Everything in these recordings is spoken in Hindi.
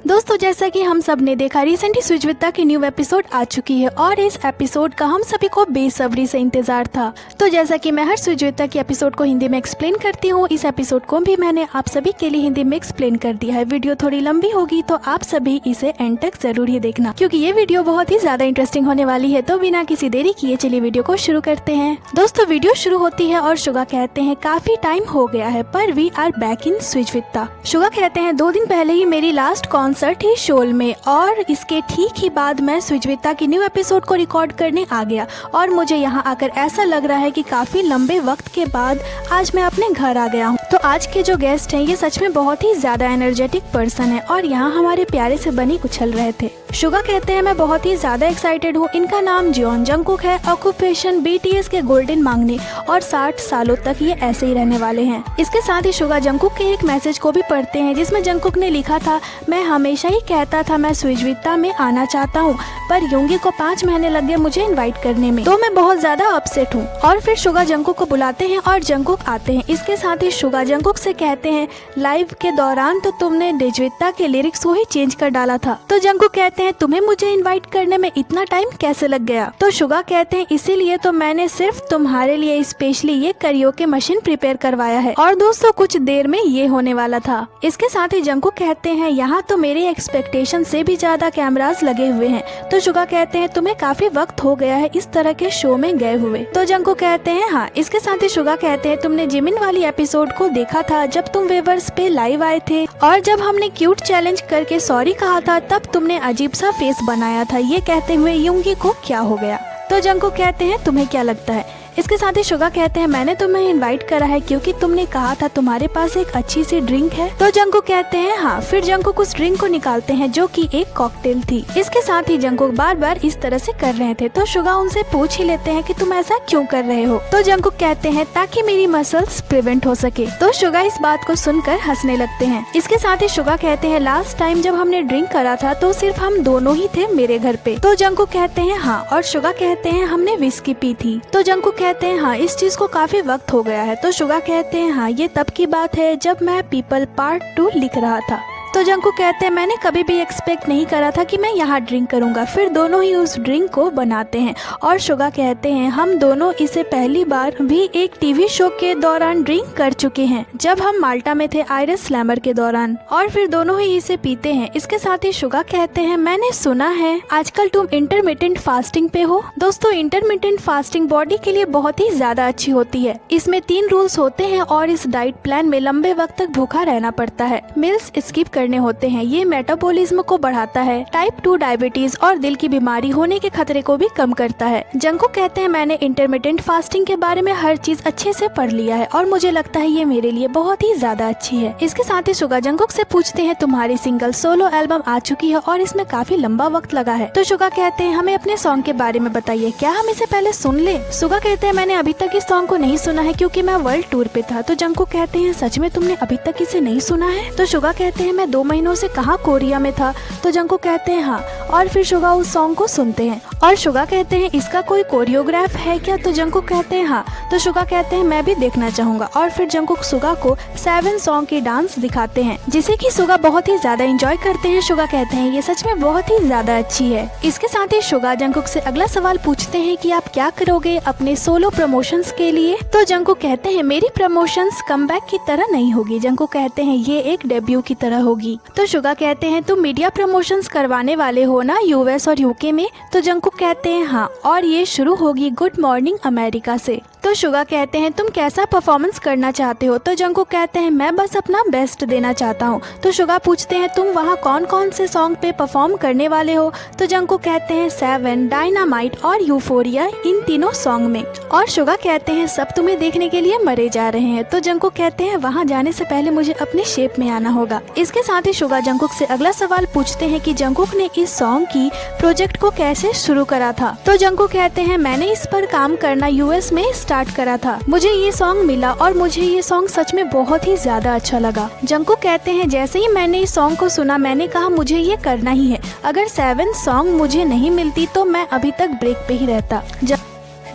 दोस्तों जैसा कि हम सब ने देखा, रिसेंटली सुजविता की न्यू एपिसोड आ चुकी है और इस एपिसोड का हम सभी को बेसब्री से इंतजार था। तो जैसा कि मैं हर सुजविता की एपिसोड को हिंदी में एक्सप्लेन करती हूँ, इस एपिसोड को भी मैंने आप सभी के लिए हिंदी में एक्सप्लेन कर दिया है। वीडियो थोड़ी लंबी होगी तो आप सभी इसे एंड तक जरूर ही देखना, क्योंकि ये वीडियो बहुत ही ज्यादा इंटरेस्टिंग होने वाली है। तो बिना किसी देरी किए चलिए वीडियो को शुरू करते हैं। दोस्तों वीडियो शुरू होती है और शुगा कहते हैं काफी टाइम हो गया है पर वी आर बैक इन सुजविता। शुगा कहते हैं 2 दिन पहले ही मेरी लास्ट कॉन्सर्ट ही शोल में और इसके ठीक ही बाद मैं सुजविता की न्यू एपिसोड को रिकॉर्ड करने आ गया और मुझे यहाँ आकर ऐसा लग रहा है कि काफी लंबे वक्त के बाद आज मैं अपने घर आ गया हूँ। तो आज के जो गेस्ट हैं ये सच में बहुत ही ज्यादा एनर्जेटिक पर्सन है और यहाँ हमारे प्यारे से बनी उछल रहे थे। शुगा कहते हैं मैं बहुत ही ज्यादा एक्साइटेड हूँ। इनका नाम जियोन जंगकुक है, ऑक्यूपेशन BTS के गोल्डन मांगने और 60 सालों तक ये ऐसे ही रहने वाले हैं। इसके साथ ही शुगा जंगकुक के एक मैसेज को भी पढ़ते हैं जिसमें जंगकुक ने लिखा था, मैं हमेशा ही कहता था मैं सुजविता में आना चाहता हूँ पर योंगी को 5 महीने लग गए मुझे इनवाइट करने में, तो मैं बहुत ज्यादा अपसेट हूँ। और फिर शुगा जंगकुक को बुलाते हैं और जंगकुक आते हैं। इसके साथ ही शुगा जंगकुक से कहते हैं लाइव के दौरान तो तुमने सुजविता के लिरिक्स को ही चेंज कर डाला था। तो जंगकुक कहते हैं तुम्हें मुझे इनवाइट करने में इतना टाइम कैसे लग गया? तो शुगा कहते हैं इसीलिए तो मैंने सिर्फ तुम्हारे लिए स्पेशली ये करियोके मशीन प्रिपेयर करवाया है और दोस्तों कुछ देर में ये होने वाला था। इसके साथ ही जंगकुक कहते हैं यहाँ तो मेरे एक्सपेक्टेशन से भी ज्यादा कैमरास लगे हुए हैं। तो शुगा कहते हैं तुम्हें काफी वक्त हो गया है इस तरह के शो में गए हुए। तो जंगकुक कहते हैं हाँ। इसके साथ ही शुगा कहते हैं तुमने जिमिन वाली एपिसोड को देखा था जब तुम वेवर्स पे लाइव आए थे और जब हमने क्यूट चैलेंज करके सॉरी कहा था तब तुमने अजीब सा फेस बनाया था। ये कहते हुए योंगी को क्या हो गया? तो जंगकुक कहते हैं तुम्हें क्या लगता है? इसके साथ ही शुगा कहते हैं मैंने तुम्हें इनवाइट करा है क्योंकि तुमने कहा था तुम्हारे पास एक अच्छी सी ड्रिंक है। तो जंगकुक कहते हैं हाँ। फिर जंगकुक उस ड्रिंक को निकालते हैं जो कि एक कॉकटेल थी। इसके साथ ही जंगकुक बार बार इस तरह से कर रहे थे तो शुगा उनसे पूछ ही लेते हैं कि तुम ऐसा क्यों कर रहे हो? तो जंगकुक कहते हैं ताकि मेरी मसल्स प्रिवेंट हो सके। तो शुगा इस बात को सुनकर हंसने लगते हैं। इसके साथ ही शुगा कहते हैं लास्ट टाइम जब हमने ड्रिंक करा था तो सिर्फ हम दोनों ही थे मेरे घर पे। तो जंगकुक कहते हैं हाँ और शुगा कहते हैं हमने विस्की पी थी। तो जंगकुक कहते हैं हाँ इस चीज को काफी वक्त हो गया है। तो शुगा कहते हैं हाँ ये तब की बात है जब मैं पीपल पार्ट 2 लिख रहा था। तो जंगकुक कहते हैं मैंने कभी भी एक्सपेक्ट नहीं करा था कि मैं यहाँ ड्रिंक करूँगा। फिर दोनों ही उस ड्रिंक को बनाते हैं और शुगा कहते हैं हम दोनों इसे पहली बार भी एक टीवी शो के दौरान ड्रिंक कर चुके हैं जब हम माल्टा में थे आयरस स्लैमर के दौरान, और फिर दोनों ही इसे पीते हैं। इसके साथ ही शुगा कहते हैं मैंने सुना है आजकल तुम इंटरमिटेंट फास्टिंग पे हो। दोस्तों इंटरमिटेंट फास्टिंग बॉडी के लिए बहुत ही ज्यादा अच्छी होती है। इसमें 3 रूल्स होते हैं और इस डाइट प्लान में लंबे वक्त तक भूखा रहना पड़ता है, मील्स स्किप करने होते हैं। ये मेटाबॉलिज्म को बढ़ाता है, टाइप 2 डायबिटीज और दिल की बीमारी होने के खतरे को भी कम करता है। जंगकुक कहते हैं मैंने इंटरमिटेंट फास्टिंग के बारे में हर चीज अच्छे से पढ़ लिया है और मुझे लगता है ये मेरे लिए बहुत ही ज्यादा अच्छी है। इसके साथ ही शुगा जंगकुक से पूछते हैं तुम्हारी सिंगल सोलो एल्बम आ चुकी है और इसमें काफी लंबा वक्त लगा है। तो शुगा कहते हैं हमें अपने सॉन्ग के बारे में बताइए, क्या हम इसे पहले सुन ले? शुगा कहते हैं मैंने अभी तक इस सॉन्ग को नहीं सुना है क्योंकि मैं वर्ल्ड टूर पे था। तो जंगकुक कहते हैं सच में तुमने अभी तक इसे नहीं सुना है? तो शुगा कहते हैं मैं 2 महीनों से कहाँ कोरिया में था। तो जंगकुक कहते हैं हाँ और फिर शुगा उस सॉन्ग को सुनते हैं और शुगा कहते हैं इसका कोई कोरियोग्राफ है क्या? तो जंगकुक कहते हैं हाँ। तो शुगा कहते हैं मैं भी देखना चाहूंगा और फिर जंगकुक शुगा को 7 सॉन्ग की डांस दिखाते हैं जिसे कि शुगा बहुत ही ज्यादा एंजॉय करते हैं। शुगा कहते हैं ये सच में बहुत ही ज्यादा अच्छी है। इसके साथ ही शुगा जंगकुक से अगला सवाल पूछते हैं कि आप क्या करोगे अपने सोलो प्रमोशंस के लिए? तो जंगकुक कहते हैं मेरी प्रमोशंस कमबैक की तरह नहीं होगी। जंगकुक कहते हैं ये एक डेब्यू की तरह होगी। तो शुगा कहते हैं तुम मीडिया प्रमोशंस करवाने वाले हो ना US और UK में? तो जंगकुक कहते हैं हाँ और ये शुरू होगी गुड मॉर्निंग अमेरिका से। तो शुगा कहते हैं तुम कैसा परफॉर्मेंस करना चाहते हो? तो जंगकुक कहते हैं मैं बस अपना बेस्ट देना चाहता हूँ। तो शुगा पूछते हैं तुम वहाँ कौन कौन से सॉन्ग पे परफॉर्म करने वाले हो? तो जंगकुक कहते हैं 7, डायनामाइट और यूफोरिया, इन तीनों सॉन्ग में। और शुगा कहते हैं सब तुम्हें देखने के लिए मरे जा रहे हैं। तो जंगकुक कहते हैं वहाँ जाने से पहले मुझे अपने शेप में आना होगा। इसके साथ ही शुगा जंगकुक से अगला सवाल पूछते हैं कि जंगकुक ने इस सॉन्ग की प्रोजेक्ट को कैसे शुरू करा था? तो जंगकुक कहते हैं मैंने इस पर काम करना US में स्टार्ट करा था। मुझे ये सॉन्ग मिला और मुझे ये सॉन्ग सच में बहुत ही ज्यादा अच्छा लगा। जंगकुक कहते हैं जैसे ही मैंने इस सॉन्ग को सुना मैंने कहा मुझे ये करना ही है। अगर 7 सॉन्ग मुझे नहीं मिलती तो मैं अभी तक ब्रेक पे ही रहता।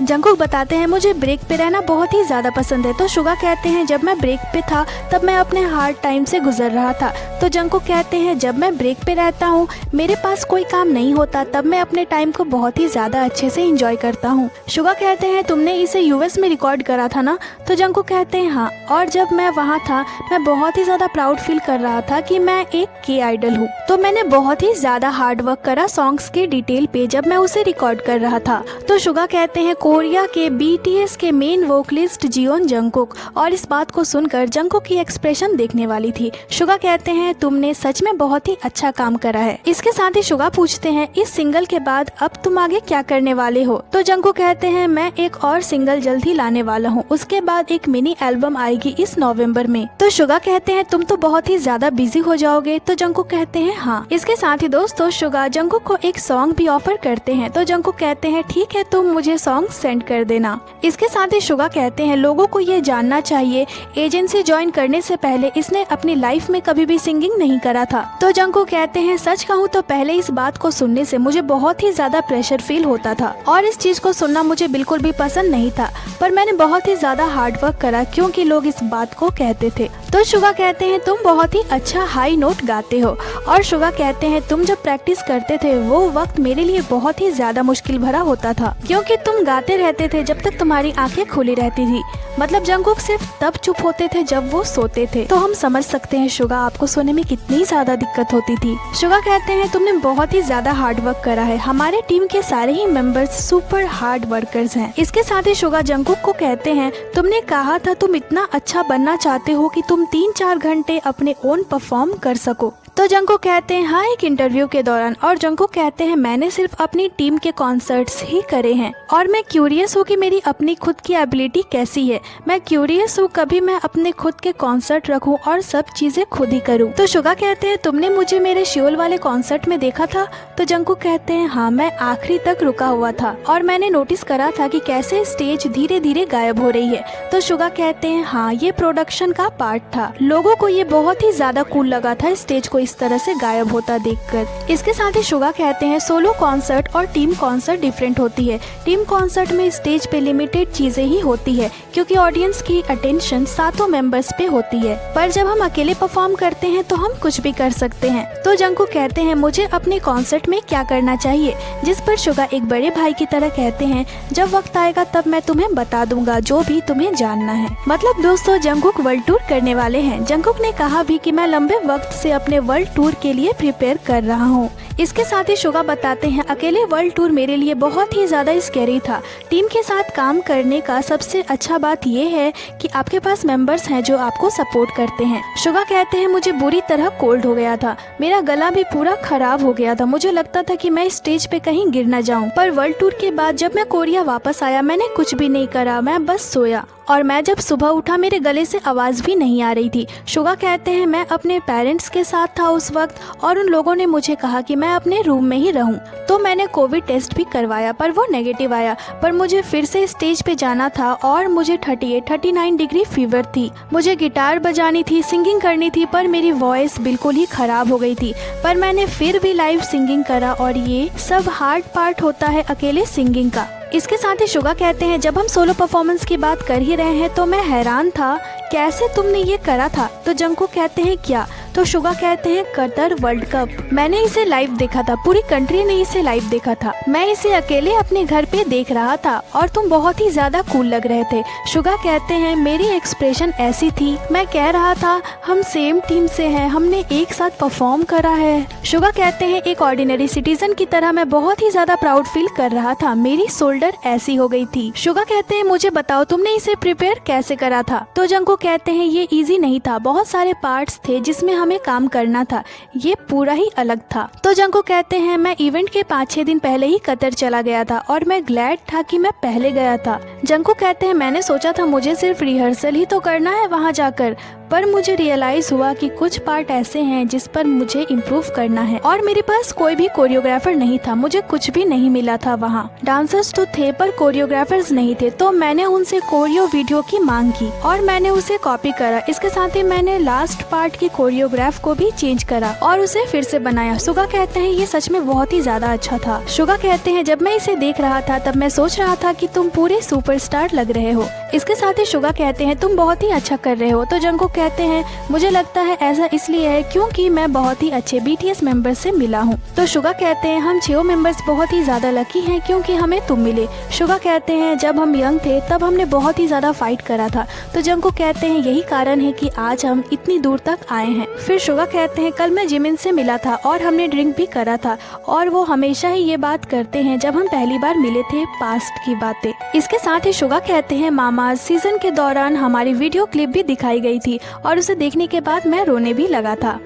जंगकुक बताते हैं मुझे ब्रेक पे रहना बहुत ही ज्यादा पसंद है। तो शुगा कहते हैं जब मैं ब्रेक पे था तब मैं अपने हार्ड टाइम से गुजर रहा था। तो जंगकुक कहते हैं जब मैं ब्रेक पे रहता हूँ, मेरे पास कोई काम नहीं होता, तब मैं अपने टाइम को बहुत ही ज्यादा अच्छे से एंजॉय करता हूँ। शुगा कहते हैं तुमने इसे यूएस में रिकॉर्ड करा था ना? तो जंगकुक कहते हैं हाँ, और जब मैं वहाँ था मैं बहुत ही ज्यादा प्राउड फील कर रहा था कि मैं एक के आइडल हूँ। तो मैंने बहुत ही ज्यादा हार्ड वर्क करा सॉन्ग्स के डिटेल पे जब मैं उसे रिकॉर्ड कर रहा था। तो शुगा कहते हैं कोरिया के बीटीएस के मेन वोकलिस्ट जियोन जंगकुक, और इस बात को सुनकर जंगकुक की एक्सप्रेशन देखने वाली थी। शुगा कहते हैं तुमने सच में बहुत ही अच्छा काम करा है। इसके साथ ही शुगा पूछते हैं इस सिंगल के बाद अब तुम आगे क्या करने वाले हो? तो जंगकुक कहते हैं मैं एक और सिंगल जल्द ही लाने वाला हूँ, उसके बाद एक मिनी एल्बम आएगी इस नवंबर में। तो शुगा कहते हैं तुम तो बहुत ही ज्यादा बिजी हो जाओगे? तो जंगकुक कहते हैं हाँ। इसके साथ ही दोस्तों शुगा जंगकुक को एक सॉन्ग भी ऑफर करते हैं। तो जंगकुक कहते हैं ठीक है, तुम मुझे सॉन्ग सेंड कर देना। इसके साथ ही शुगा कहते हैं लोगों को ये जानना चाहिए एजेंसी ज्वाइन करने से पहले इसने अपनी लाइफ में कभी भी सिंगिंग नहीं करा था। तो जंगकुक कहते हैं सच कहूँ तो पहले इस बात को सुनने से मुझे बहुत ही ज्यादा प्रेशर फील होता था और इस चीज को सुनना मुझे बिल्कुल भी पसंद नहीं था, पर मैंने बहुत ही ज्यादा हार्ड वर्क करा क्योंकि लोग इस बात को कहते थे। तो शुगा कहते हैं तुम बहुत ही अच्छा हाई नोट गाते हो, और शुगा कहते हैं तुम जब प्रैक्टिस करते थे वो वक्त मेरे लिए बहुत ही ज्यादा मुश्किल भरा होता था क्योंकि तुम गाते रहते थे जब तक तुम्हारी आंखें खुली रहती थी। मतलब जंगकुक सिर्फ तब चुप होते थे जब वो सोते थे। तो हम समझ सकते हैं शुगा आपको सोने में कितनी ज्यादा दिक्कत होती थी। शुगा कहते हैं तुमने बहुत ही ज्यादा हार्ड वर्क करा है, हमारे टीम के सारे ही मेंबर्स सुपर हार्ड वर्कर्स हैं। इसके साथ ही शुगा जंगकुक को कहते हैं तुमने कहा था तुम इतना अच्छा बनना चाहते हो कि तुम 3-4 घंटे अपने ओन परफॉर्म कर सको। तो जंगकुक कहते हैं हाँ, एक इंटरव्यू के दौरान। और जंगकुक कहते हैं मैंने सिर्फ अपनी टीम के कॉन्सर्ट्स ही करे हैं और मैं क्यूरियस हूँ कि मेरी अपनी खुद की एबिलिटी कैसी है। मैं क्यूरियस हूँ कभी मैं अपने खुद के कॉन्सर्ट रखूँ और सब चीजें खुद ही करूँ। तो शुगा कहते हैं तुमने मुझे मेरे शियोल वाले कॉन्सर्ट में देखा था? तो जंगकुक कहते हैं हाँ, मैं आखिरी तक रुका हुआ था और मैंने नोटिस करा था कि कैसे स्टेज धीरे धीरे गायब हो रही है। तो शुगा कहते हैं हाँ, ये प्रोडक्शन का पार्ट था। लोगों को ये बहुत ही ज्यादा कूल लगा था स्टेज को इस तरह से गायब होता देखकर। इसके साथ ही शुगा कहते हैं सोलो कॉन्सर्ट और टीम कॉन्सर्ट डिफरेंट होती है। टीम कॉन्सर्ट में स्टेज पे लिमिटेड चीजें ही होती है क्योंकि ऑडियंस की अटेंशन सातों मेंबर्स पे होती है, पर जब हम अकेले परफॉर्म करते हैं तो हम कुछ भी कर सकते हैं। तो जंगकुक कहते हैं मुझे अपने कॉन्सर्ट में क्या करना चाहिए, जिस पर शुगा एक बड़े भाई की तरह कहते हैं जब वक्त आएगा तब मैं तुम्हें बता दूंगा जो भी तुम्हें जानना है। मतलब दोस्तों जंगकुक वर्ल्ड टूर करने वाले हैं। जंगकुक ने कहा भी कि मैं लंबे वक्त से अपने वर्ल्ड टूर के लिए प्रिपेयर कर रहा हूँ। इसके साथ ही शुगा बताते हैं अकेले वर्ल्ड टूर मेरे लिए बहुत ही ज्यादा स्कैरी था। टीम के साथ काम करने का सबसे अच्छा बात यह है कि आपके पास मेंबर्स हैं जो आपको सपोर्ट करते हैं। शुगा कहते हैं मुझे बुरी तरह कोल्ड हो गया था, मेरा गला भी पूरा खराब हो गया था, मुझे लगता था कि मैं स्टेज पे कहीं गिर न जाऊं। पर वर्ल्ड टूर के बाद जब मैं कोरिया वापस आया मैंने कुछ भी नहीं करा, मैं बस सोया और मैं जब सुबह उठा मेरे गले से आवाज भी नहीं आ रही थी। शुगा कहते हैं मैं अपने पेरेंट्स के साथ था उस वक्त और उन लोगों ने मुझे कहा कि मैं अपने रूम में ही रहूं। तो मैंने कोविड टेस्ट भी करवाया पर वो नेगेटिव आया, पर मुझे फिर से स्टेज पे जाना था और मुझे 38-39 डिग्री फीवर थी। मुझे गिटार बजानी थी, सिंगिंग करनी थी, पर मेरी वॉइस बिल्कुल ही खराब हो गई थी, पर मैंने फिर भी लाइव सिंगिंग करा और ये सब हार्ड पार्ट होता है अकेले सिंगिंग का। इसके साथ ही शुगा कहते हैं जब हम सोलो परफॉर्मेंस की बात कर ही रहे हैं तो मैं हैरान था कैसे तुमने ये करा था। तो जंगकुक कहते हैं क्या? तो शुगा कहते हैं कतर वर्ल्ड कप, मैंने इसे लाइव देखा था, पूरी कंट्री ने इसे लाइव देखा था, मैं इसे अकेले अपने घर पे देख रहा था और तुम बहुत ही ज्यादा कूल लग रहे थे। शुगा कहते हैं मेरी एक्सप्रेशन ऐसी थी, मैं कह रहा था हम सेम टीम से हैं, हमने एक साथ परफॉर्म करा है। शुगा कहते हैं एक ऑर्डिनरी सिटीजन की तरह मैं बहुत ही ज्यादा प्राउड फील कर रहा था, मेरी शोल्डर ऐसी हो गई थी। शुगा कहते हैं मुझे बताओ तुमने इसे प्रिपेयर कैसे करा था? तो जंगकुक कहते हैं ये इजी नहीं था, बहुत सारे पार्ट्स थे जिसमें हमें काम करना था, ये पूरा ही अलग था। तो जंगकुक कहते हैं मैं इवेंट के 5-6 दिन पहले ही कतर चला गया था और मैं ग्लैड था कि मैं पहले गया था। जंगकुक कहते हैं मैंने सोचा था मुझे सिर्फ रिहर्सल ही तो करना है वहाँ जाकर, पर मुझे रियलाइज हुआ कि कुछ पार्ट ऐसे हैं जिस पर मुझे इम्प्रूव करना है और मेरे पास कोई भी कोरियोग्राफर नहीं था, मुझे कुछ भी नहीं मिला था। वहाँ डांसर्स तो थे पर कोरियोग्राफर्स नहीं थे, तो मैंने उनसे कोरियो वीडियो की मांग की और मैंने उसे कॉपी करा। इसके साथ ही मैंने लास्ट पार्ट की कोरियोग्राफ को भी चेंज करा और उसे फिर से बनाया। शुगा कहते हैं ये सच में बहुत ही ज्यादा अच्छा था। शुगा कहते हैं जब मैं इसे देख रहा था तब मैं सोच रहा था कि तुम पूरे सुपरस्टार लग रहे हो। इसके साथ ही शुगा कहते हैं तुम बहुत ही अच्छा कर रहे हो। तो जंगकुक कहते हैं मुझे लगता है ऐसा इसलिए है क्योंकि मैं बहुत ही अच्छे BTS मेंबर से मिला हूँ। तो शुगा कहते हैं हम 6 मेंबर्स बहुत ही ज्यादा लकी हैं क्योंकि हमें तुम मिले। शुगा कहते हैं जब हम यंग थे तब हमने बहुत ही ज्यादा फाइट करा था। तो जंगकुक कहते हैं यही कारण है कि आज हम इतनी दूर तक आए हैं। फिर शुगा कहते हैं कल मैं जिमिन से मिला था और हमने ड्रिंक भी करा था और वो हमेशा ही ये बात करते हैं जब हम पहली बार मिले थे, पास्ट की बातें। इसके साथ ही शुगा कहते हैं मामा सीजन के दौरान हमारी वीडियो क्लिप भी दिखाई गई थी और उसे देखने के बाद मैं रोने भी लगा था।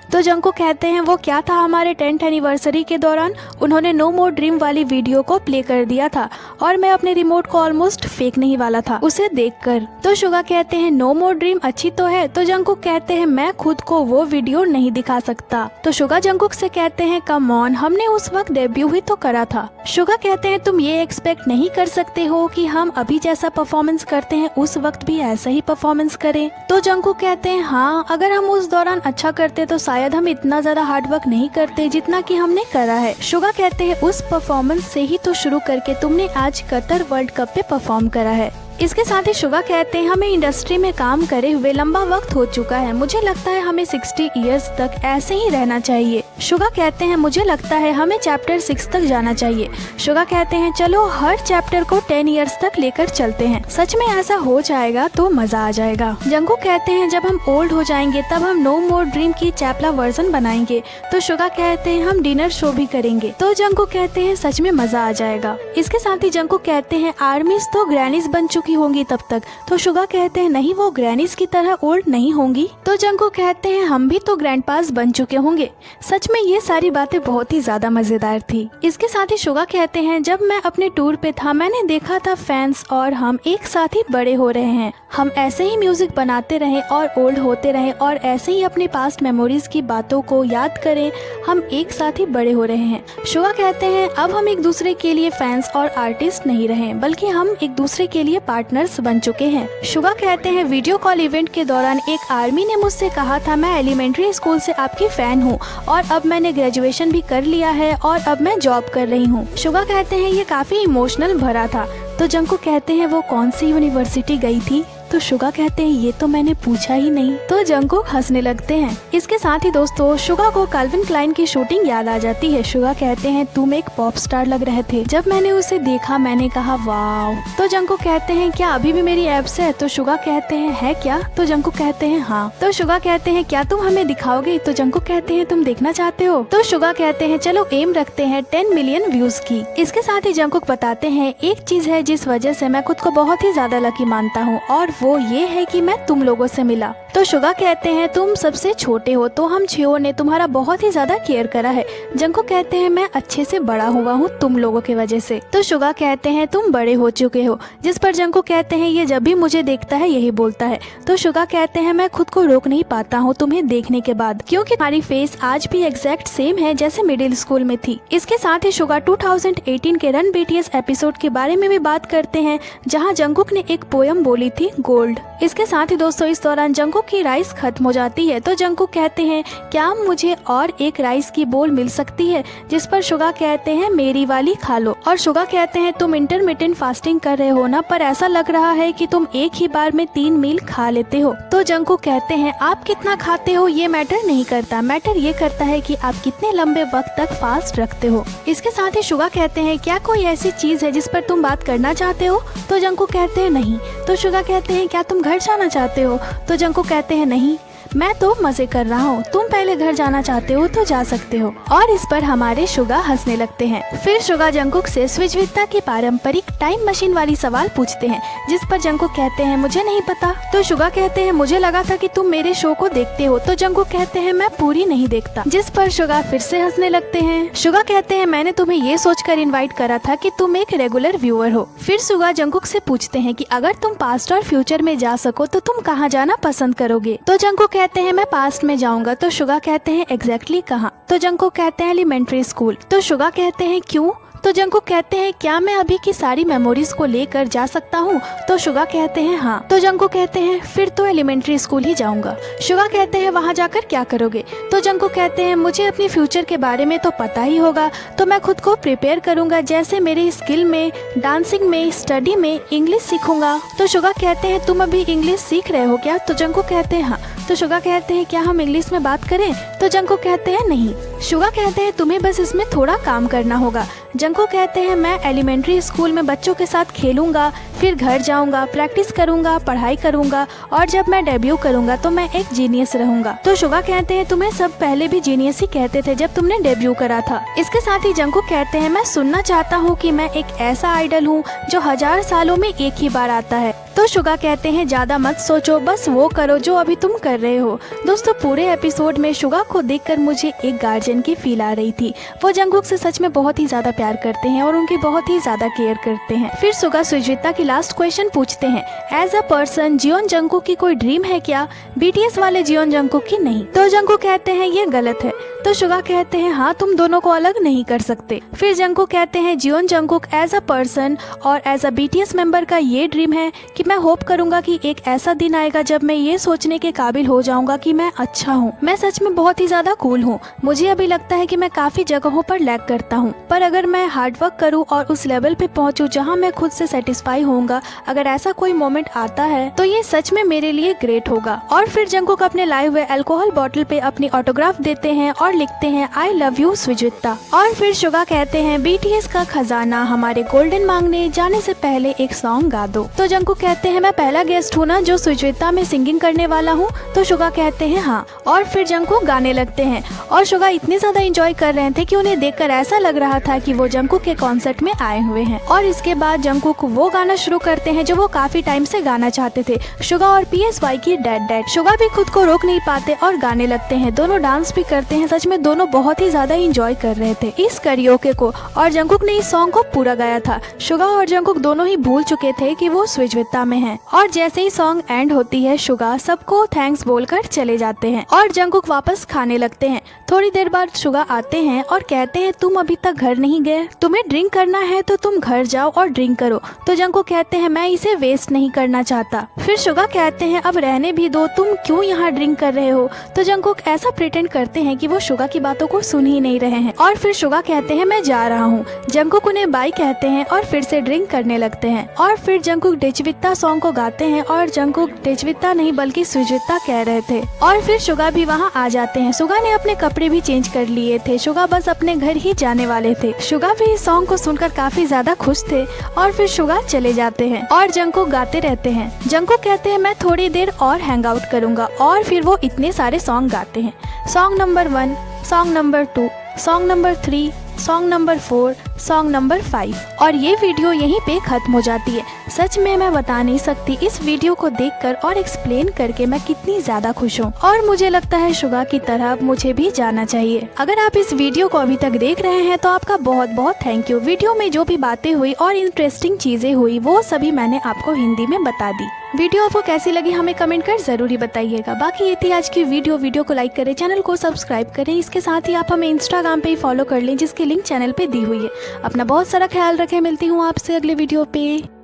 तो जंगकुक कहते हैं वो क्या था, हमारे 10th एनिवर्सरी के दौरान उन्होंने नो मोर ड्रीम वाली वीडियो को प्ले कर दिया था और मैं अपने रिमोट को ऑलमोस्ट फेंकने ही वाला था उसे देखकर। तो शुगा कहते हैं नो मोर ड्रीम अच्छी तो है। तो जंगकुक कहते हैं मैं खुद को वो वीडियो नहीं दिखा सकता। तो शुगा जंगकुक से कहते हैं कम ऑन, हमने उस वक्त डेब्यू ही तो करा था। शुगा कहते हैं तुम ये एक्सपेक्ट नहीं कर सकते हो कि हम अभी जैसा परफॉर्मेंस करते हैं उस वक्त भी ऐसा ही परफॉर्मेंस करें। तो जंगकुक कहते हैं हाँ, अगर हम उस दौरान अच्छा करते तो शायद हम इतना ज्यादा हार्ड वर्क नहीं करते जितना कि हमने करा है। शुगा कहते हैं उस परफॉर्मेंस से ही तो शुरू करके तुमने आज कतर वर्ल्ड कप पे परफॉर्म करा है। इसके साथ ही शुगा कहते हैं हमें इंडस्ट्री में काम करे हुए लंबा वक्त हो चुका है, मुझे लगता है हमें 60 इयर्स तक ऐसे ही रहना चाहिए। शुगा कहते हैं मुझे लगता है हमें चैप्टर 6 तक जाना चाहिए। शुगा कहते हैं चलो हर चैप्टर को 10 इयर्स तक लेकर चलते हैं, सच में ऐसा हो जाएगा तो मजा आ जाएगा। जंगकुक कहते हैं जब हम ओल्ड हो जाएंगे तब हम नो मोर ड्रीम की चैपला वर्जन बनाएंगे। तो शुगा कहते हैं हम डिनर शो भी करेंगे। तो जंगकुक कहते हैं सच में मजा आ जाएगा। इसके साथ ही जंगकुक कहते हैं आर्मीज तो ग्रैनीज बन की होंगी तब तक। तो शुगा कहते हैं नहीं, वो ग्रैनीज की तरह ओल्ड नहीं होंगी। तो जंगकुक कहते हैं हम भी तो ग्रैंडपास बन चुके होंगे। सच में ये सारी बातें बहुत ही ज्यादा मजेदार थी। इसके साथ ही शुगा कहते हैं जब मैं अपने टूर पे था मैंने देखा था फैंस और हम एक साथ ही बड़े हो रहे हैं। हम ऐसे ही म्यूजिक बनाते रहे और ओल्ड होते रहे और ऐसे ही अपने पास्ट मेमोरीज की बातों को याद करें, हम एक साथ ही बड़े हो रहे हैं। शुगा कहते हैं अब हम एक दूसरे के लिए फैंस और आर्टिस्ट नहीं रहे बल्कि हम एक दूसरे के लिए पार्टनर्स बन चुके हैं। शुगा कहते हैं वीडियो कॉल इवेंट के दौरान एक आर्मी ने मुझसे कहा था मैं एलिमेंट्री स्कूल से आपकी फैन हूँ और अब मैंने ग्रेजुएशन भी कर लिया है और अब मैं जॉब कर रही हूँ। शुगा कहते हैं ये काफी इमोशनल भरा था। तो जंगकुक कहते हैं वो कौन सी यूनिवर्सिटी गई थी। तो शुगा कहते हैं ये तो मैंने पूछा ही नहीं। तो जंगकुक हंसने लगते हैं। इसके साथ ही दोस्तों शुगा को कैल्विन क्लाइन की शूटिंग याद आ जाती है। शुगा कहते हैं तुम एक पॉप स्टार लग रहे थे, जब मैंने उसे देखा मैंने कहा वाव। तो जंगकुक कहते हैं क्या अभी भी मेरी एब्स है। तो शुगा कहते हैं है क्या। तो जंगकुक कहते हैं हाँ। तो शुगा कहते हैं क्या तुम हमें दिखाओगे। तो जंगकुक कहते हैं तुम देखना चाहते हो। तो शुगा कहते हैं चलो एम रखते हैं 10 मिलियन व्यूज की। इसके साथ ही जंगकुक बताते हैं एक चीज है जिस वजह से मैं खुद को बहुत ही ज्यादा लकी मानता हूँ और वो ये है कि मैं तुम लोगों से मिला। तो शुगा कहते हैं तुम सबसे छोटे हो तो हम 6 ने तुम्हारा बहुत ही ज्यादा केयर करा है। जंगकुक कहते हैं मैं अच्छे से बड़ा हुआ हूँ तुम लोगों की वजह से। तो शुगा कहते हैं तुम बड़े हो चुके हो, जिस पर जंगकुक कहते हैं ये जब भी मुझे देखता है यही बोलता है। तो शुगा कहते हैं मैं खुद को रोक नहीं पाता हूँ तुम्हें देखने के बाद, क्योंकि तुम्हारी फेस आज भी एग्जैक्ट सेम है जैसे मिडिल स्कूल में थी। इसके साथ ही शुगा 2018 के रन BTS एपिसोड के बारे में भी बात करते हैं जहाँ जंगकुक ने एक पोयम बोली थी गोल्ड। इसके साथ ही दोस्तों इस दौरान जंगकुक की राइस खत्म हो जाती है। तो जंगकुक कहते हैं क्या मुझे और एक राइस की बोल मिल सकती है, जिस पर शुगा कहते हैं मेरी वाली खा लो। और शुगा कहते हैं तुम इंटरमिटेंट फास्टिंग कर रहे हो ना, पर ऐसा लग रहा है कि तुम एक ही बार में 3 मील खा लेते हो। तो जंगकुक कहते हैं आप कितना खाते हो ये मैटर नहीं करता, मैटर ये करता है कि आप कितने लंबे वक्त तक फास्ट रखते हो। इसके साथ ही शुगा कहते हैं क्या कोई ऐसी चीज है जिस पर तुम बात करना चाहते हो। तो जंगकुक कहते हैं नहीं। तो शुगा कहते हैं क्या तुम घर जाना चाहते हो। तो जंगकुक कहते हैं नहीं। मैं तो मजे कर रहा हूँ, तुम पहले घर जाना चाहते हो तो जा सकते हो। और इस पर हमारे शुगा हंसने लगते हैं। फिर शुगा जंगकुक से सुजविता की पारंपरिक टाइम मशीन वाली सवाल पूछते हैं, जिस पर जंगकुक कहते हैं मुझे नहीं पता। तो शुगा कहते हैं मुझे लगा था कि तुम मेरे शो को देखते हो। तो जंगकुक कहते हैं मैं पूरी नहीं देखता, जिस पर शुगा फिर से हंसने लगते हैं। शुगा कहते हैं मैंने तुम्हें ये सोचकर इनवाइट करा था कि तुम एक रेगुलर व्यूअर हो। फिर शुगा जंगकुक से पूछते हैं कि अगर तुम पास्ट और फ्यूचर में जा सको तो तुम कहाँ जाना पसंद करोगे। तो जंगकुक कहते हैं मैं पास्ट में जाऊंगा। तो शुगा कहते हैं एग्जैक्टली कहाँ। तो जंगकुक कहते हैं एलिमेंट्री स्कूल। तो शुगा कहते हैं क्यों। तो जंगकुक कहते हैं क्या मैं अभी की सारी मेमोरीज को लेकर जा सकता हूँ। तो शुगा कहते हैं हाँ। तो जंगकुक कहते हैं फिर तो एलिमेंट्री स्कूल ही जाऊंगा। शुगा कहते हैं वहाँ जाकर क्या करोगे। तो जंगकुक कहते हैं मुझे अपनी फ्यूचर के बारे में तो पता ही होगा, तो मैं खुद को प्रिपेयर करूंगा, जैसे मेरे स्किल में, डांसिंग में, स्टडी में, इंग्लिश सीखूंगा। तो शुगा कहते हैं तुम अभी इंग्लिश सीख रहे हो क्या। तो जंगकुक कहते हैं हाँ। तो शुगा कहते हैं क्या हम इंग्लिश में बात करें। तो जंगकुक कहते हैं नहीं। शुगा कहते हैं तुम्हें बस इसमें थोड़ा काम करना होगा। जंगकुक कहते हैं मैं एलिमेंट्री स्कूल में बच्चों के साथ खेलूंगा, फिर घर जाऊंगा, प्रैक्टिस करूंगा, पढ़ाई करूंगा, और जब मैं डेब्यू करूंगा तो मैं एक जीनियस रहूंगा। तो शुगा कहते हैं तुम्हें सब पहले भी जीनियस ही कहते थे जब तुमने डेब्यू करा था। इसके साथ ही जंगकुक कहते हैं मैं सुनना चाहता हूँ कि मैं एक ऐसा आइडल हूँ जो 1000 सालों में एक ही बार आता है। तो शुगा कहते हैं ज्यादा मत सोचो, बस वो करो जो अभी तुम कर रहे हो। दोस्तों पूरे एपिसोड में शुगा को देखकर मुझे एक गार्जियन की फील आ रही थी। वो जंगकुक से सच में बहुत ही ज्यादा प्यार करते हैं और उनकी बहुत ही ज्यादा केयर करते हैं। फिर शुगा सुजविता की लास्ट क्वेश्चन पूछते हैं, as a person Jeon Jungkook की कोई ड्रीम है क्या, बीटीएस वाले जियोन जंगकुक की नहीं। तो जंगकुक कहते हैं ये गलत है। तो शुगा कहते हैं हाँ तुम दोनों को अलग नहीं कर सकते। फिर जंगकुक कहते हैं Jeon Jungkook as a person और एज अ बीटीएस मेंबर का ये ड्रीम है कि मैं होप करूंगा कि एक ऐसा दिन आएगा जब मैं ये सोचने के काबिल हो जाऊंगा कि मैं अच्छा हूँ, मैं सच में बहुत ही ज्यादा कूल हूँ। मुझे अभी लगता है कि मैं काफी जगहों पर लैग करता हूँ, पर अगर मैं हार्डवर्क करूँ और उस लेवल पे पहुँचूं जहाँ मैं खुद से सेटिस्फाई होऊंगा, अगर ऐसा कोई मोमेंट आता है तो ये सच में मेरे लिए ग्रेट होगा। और फिर जंगकुक अपने लाए हुए अल्कोहल बॉटल पे अपनी ऑटोग्राफ देते हैं और लिखते हैं आई लव यू सुजविता। और फिर शुगा कहते हैं बीटीएस का खजाना हमारे गोल्डन मांगने जाने से पहले एक सॉन्ग गा दो। तो जंगकुक कहते हैं मैं पहला गेस्ट हूँ ना जो सुजविता में सिंगिंग करने वाला हूँ। तो शुगा कहते हैं हाँ। और फिर जंगकुक गाने लगते हैं और शुगा इतने ज्यादा एंजॉय कर रहे थे कि उन्हें देखकर ऐसा लग रहा था कि वो जंगकुक के कॉन्सर्ट में आए हुए हैं। और इसके बाद जंगकुक वो गाना शुरू करते हैं जो वो काफी टाइम से गाना चाहते थे, शुगा और PSY की डेड डेड। शुगा भी खुद को रोक नहीं पाते और गाने लगते हैं, दोनों डांस भी करते हैं। सच में दोनों बहुत ही ज्यादा एंजॉय कर रहे थे इस करियोके को, और जंगकुक ने इस सॉन्ग को पूरा गाया था। शुगा और जंगकुक दोनों ही भूल चुके थे कि वो सुजविता में हैं। और जैसे ही सॉन्ग एंड होती है शुगा सबको थैंक्स बोलकर चले जाते हैं और जंगकुक वापस खाने लगते हैं। थोड़ी देर बाद शुगा आते हैं और कहते हैं तुम अभी तक घर नहीं गए, तुम्हें ड्रिंक करना है तो तुम घर जाओ और ड्रिंक करो। तो जंगकुक कहते हैं मैं इसे वेस्ट नहीं करना चाहता। फिर शुगा कहते हैं अब रहने भी दो, तुम क्यों यहाँ ड्रिंक कर रहे हो। तो जंगकुक ऐसा प्रिटेंड करते हैं कि वो शुगा की बातों को सुन ही नहीं रहे हैं। और फिर शुगा कहते हैं मैं जा रहा हूँ। जंगकुक उन्हें बाय कहते हैं और फिर से ड्रिंक करने लगते हैं। और फिर जंगकुक डेचविता सॉन्ग को गाते हैं और जंगकुक डेचविता नहीं बल्कि सुजविता कह रहे थे। और फिर शुगा भी वहाँ आ जाते हैं। शुगा ने अपने कपड़े भी चेंज कर लिए थे, शुगा बस अपने घर ही जाने वाले थे। शुगा भी इस सॉन्ग को सुनकर काफी ज्यादा खुश थे। और फिर शुगा चले जाते हैं और जंगकुक गाते रहते हैं। जंगकुक कहते हैं मैं थोड़ी देर और हैंग आउट करूंगा। और फिर वो इतने सारे सॉन्ग गाते हैं, song number 1, song number 2, song number 3, song number 4, song number 5। और ये वीडियो यहीं पे खत्म हो जाती है। सच में मैं बता नहीं सकती इस वीडियो को देखकर और एक्सप्लेन करके मैं कितनी ज्यादा खुश हूँ। और मुझे लगता है शुगा की तरह मुझे भी जाना चाहिए। अगर आप इस वीडियो को अभी तक देख रहे हैं तो आपका बहुत बहुत थैंक यू। वीडियो में जो भी बातें हुई और इंटरेस्टिंग चीजें हुई वो सभी मैंने आपको हिंदी में बता दी। वीडियो आपको कैसी लगी हमें कमेंट कर जरूर ही बताइएगा। बाकी ये थी आज की वीडियो को लाइक करें, चैनल को सब्सक्राइब करें। इसके साथ ही आप हमें इंस्टाग्राम पे ही फॉलो कर लें जिसकी लिंक चैनल पे दी हुई है। अपना बहुत सारा ख्याल रखें, मिलती हूँ आपसे अगले वीडियो पे।